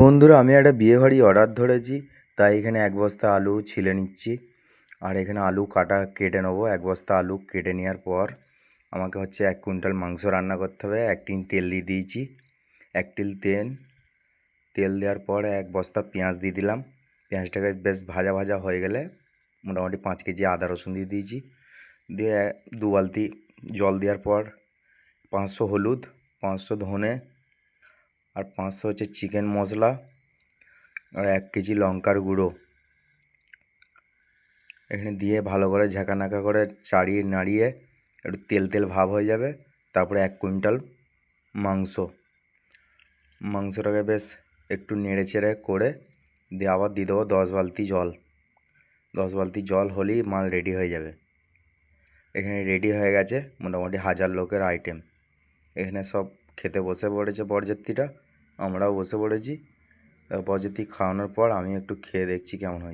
বন্ধুরা, আমি একটা বিয়ে বাড়ি অর্ডার ধরেছি, তাই এখানে এক বস্তা আলু ছিলে নিচ্ছি। আর এখানে আলু কেটে নেবো। এক বস্তা আলু কেটে নেওয়ার পর আমাকে হচ্ছে 1 কুইন্টাল মাংস রান্না করতে হবে। 1 টিন তেল দিয়ে দিয়েছি। 1 টিন তেল দেওয়ার পর 1 বস্তা পেঁয়াজ দিয়ে দিলাম। পেঁয়াজটাকে বেশ ভাজা ভাজা হয়ে গেলে মোটামুটি 5 কেজি আদা রসুন দিয়ে দিয়েছি। দিয়ে 2 বালতি জল দেওয়ার পর 500 হলুদ, 500 ধনে আর 500 হচ্ছে চিকেন মশলা আর 1 কেজি লঙ্কার গুঁড়ো এখানে দিয়ে ভালো করে ঝাঁকানাকা করে চাড়িয়ে নাড়িয়ে একটু তেল তেল ভাব হয়ে যাবে। তারপরে 1 কুইন্টাল মাংসটাকে বেশ একটু নেড়ে চেড়ে করে দিয়ে আবার দিয়ে দেবো 10 বালতি জল। 10 বালতি জল হলেই মাল রেডি হয়ে যাবে। এখানে রেডি হয়ে গেছে মোটামুটি 1000 লোকের আইটেম। এখানে সব খেতে বসে পড়েছে বরযাত্রীরা, আমরাও বসে পড়েছি। বরযাত্রী খাওয়ানোর পর আমি একটু খেয়ে দেখছি কেমন হয়েছে।